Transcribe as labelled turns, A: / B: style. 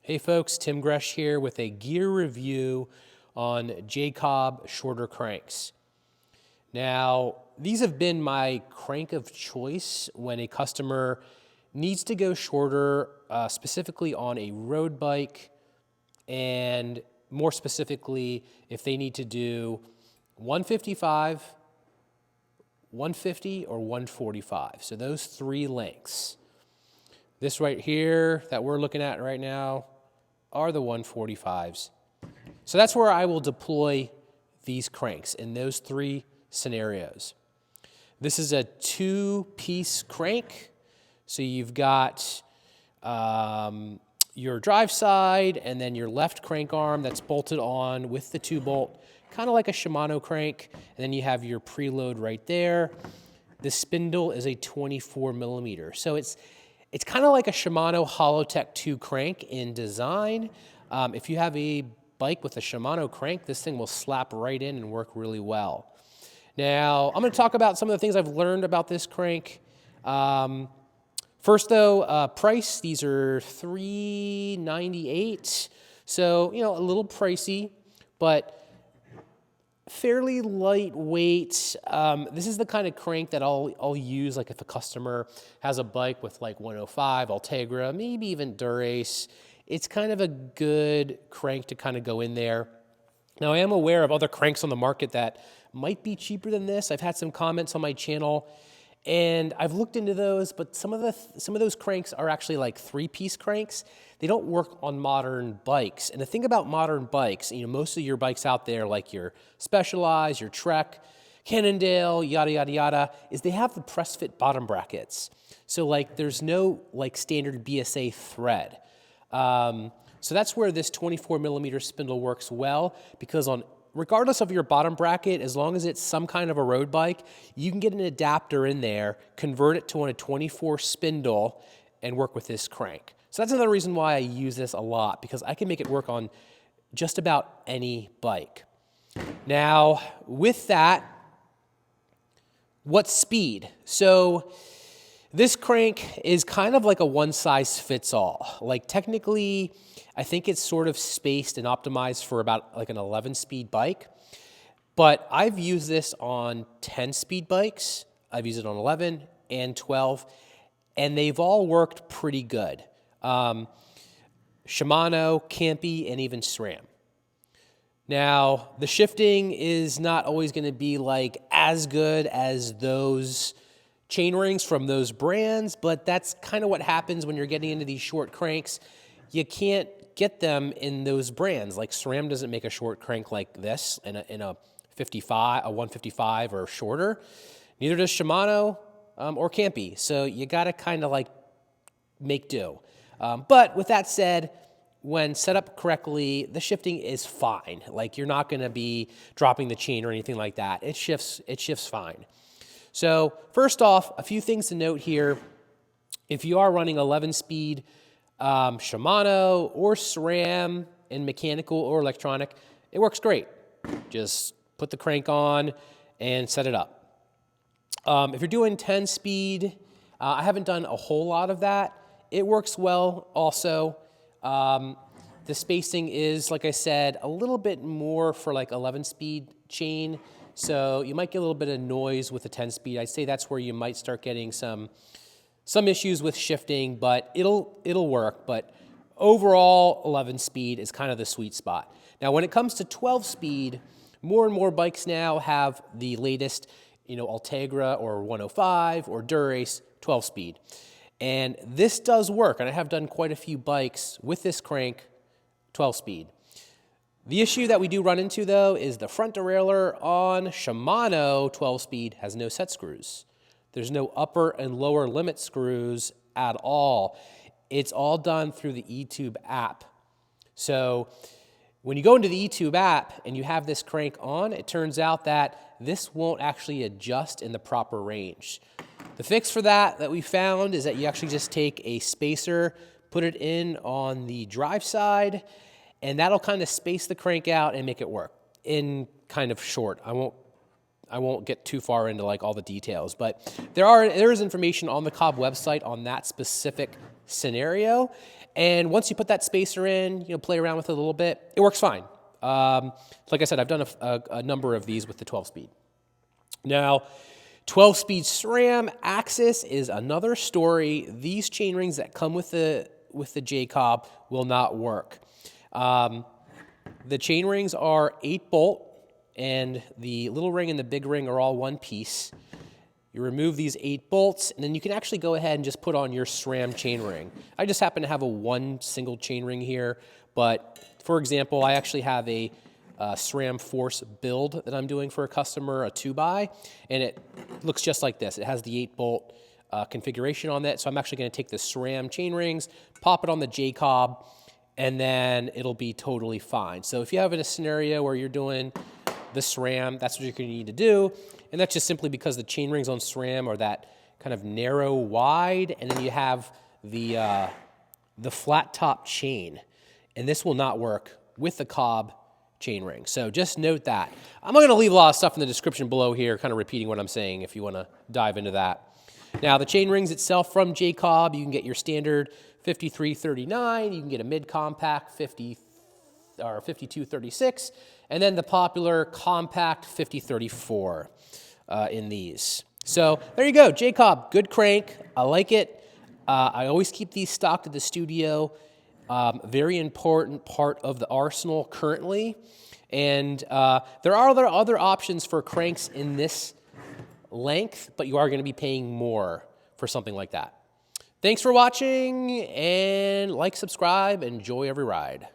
A: Hey folks, Tim Gresh here with a gear review on JCob Shorter Cranks. Now, these have been my crank of choice when a customer needs to go shorter, specifically on a road bike, and more specifically, if they need to do 155, 150, or 145. So those three lengths. This right here that we're looking at right now are the 145s. So that's where I will deploy these cranks in those three scenarios. This is a two-piece crank. So you've got your drive side and then your left crank arm that's bolted on with the 2-bolt, kind of like a Shimano crank. And then you have your preload right there. The spindle is a 24 millimeter. So it's kind of like a Shimano Hollowtech 2 crank in design. If you have a bike with a Shimano crank, this thing will slap right in and work really well. Now, I'm going to talk about some of the things I've learned about this crank. First though, price, these are $398. So, you know, a little pricey, but fairly lightweight. This is the kind of crank that I'll use like if a customer has a bike with like 105, Ultegra, maybe even Dura-Ace. It's kind of a good crank to kind of go in there. Now I am aware of other cranks on the market that might be cheaper than this. I've had some comments on my channel and I've looked into those, but some of those cranks are actually like 3-piece cranks. They don't work on modern bikes. And the thing about modern bikes, you know, most of your bikes out there, like your Specialized, your Trek, Cannondale, yada, yada, yada, is they have the press fit bottom brackets. So like there's no like standard BSA thread. So that's where this 24 millimeter spindle works well, because regardless of your bottom bracket, as long as it's some kind of a road bike, you can get an adapter in there, convert it to a 24 spindle, and work with this crank. So that's another reason why I use this a lot, because I can make it work on just about any bike. Now, with that, what speed? So this crank is kind of like a one-size-fits-all. Like technically, I think it's sort of spaced and optimized for about like an 11-speed bike. But I've used this on 10-speed bikes. I've used it on 11 and 12, and they've all worked pretty good. Shimano, Campy, and even SRAM. Now, the shifting is not always going to be like as good as those chainrings from those brands, but that's kind of what happens when you're getting into these short cranks. You can't get them in those brands. Like SRAM doesn't make a short crank like this in a 55, a 155 or shorter. Neither does Shimano or Campy. So you got to kind of like make do. But with that said, when set up correctly, the shifting is fine. Like you're not going to be dropping the chain or anything like that. It shifts fine. So first off, a few things to note here. If you are running 11-speed Shimano or SRAM in mechanical or electronic, it works great. Just put the crank on and set it up. If you're doing 10-speed, I haven't done a whole lot of that. It works well also. The spacing is, like I said, a little bit more for like 11-speed chain. So you might get a little bit of noise with the 10-speed. I'd say that's where you might start getting some issues with shifting, but it'll work. But overall, 11-speed is kind of the sweet spot. Now, when it comes to 12-speed, more and more bikes now have the latest, you know, Ultegra or 105 or Dura-Ace 12-speed. And this does work, and I have done quite a few bikes with this crank 12-speed. The issue that we do run into, though, is the front derailleur on Shimano 12-speed has no set screws. There's no upper and lower limit screws at all. It's all done through the eTube app. So when you go into the eTube app and you have this crank on, it turns out that this won't actually adjust in the proper range. The fix for that we found is that you actually just take a spacer, put it in on the drive side, and that'll kind of space the crank out and make it work in kind of short. I won't get too far into like all the details, but there is information on the Cob website on that specific scenario. And once you put that spacer in, you know, play around with it a little bit, it works fine. Like I said, I've done a number of these with the 12-speed. Now, 12-speed SRAM AXS is another story. These chain rings that come with the JCob will not work. The chain rings are 8-bolt, and the little ring and the big ring are all one piece. You remove these 8 bolts, and then you can actually go ahead and just put on your SRAM chain ring. I just happen to have one single chain ring here, but for example, I actually have a SRAM Force build that I'm doing for a customer, a 2x, and it looks just like this. It has the 8-bolt configuration on that, so I'm actually going to take the SRAM chain rings, pop it on the JCob, and then it'll be totally fine. So if you have a scenario where you're doing the SRAM, that's what you're going to need to do, and that's just simply because the chain rings on SRAM are that kind of narrow, wide, and then you have the flat top chain, and this will not work with the Cob chain ring. So just note that. I'm going to leave a lot of stuff in the description below here, kind of repeating what I'm saying if you want to dive into that. Now, the chain rings itself from JCob, you can get your standard 5339, you can get a mid-compact 5236, and then the popular compact 5034 in these. So there you go, JCob, good crank. I like it. I always keep these stocked at the studio. Very important part of the arsenal currently. And there are other options for cranks in this length, but you are going to be paying more for something like that. Thanks for watching, and like, subscribe, enjoy every ride.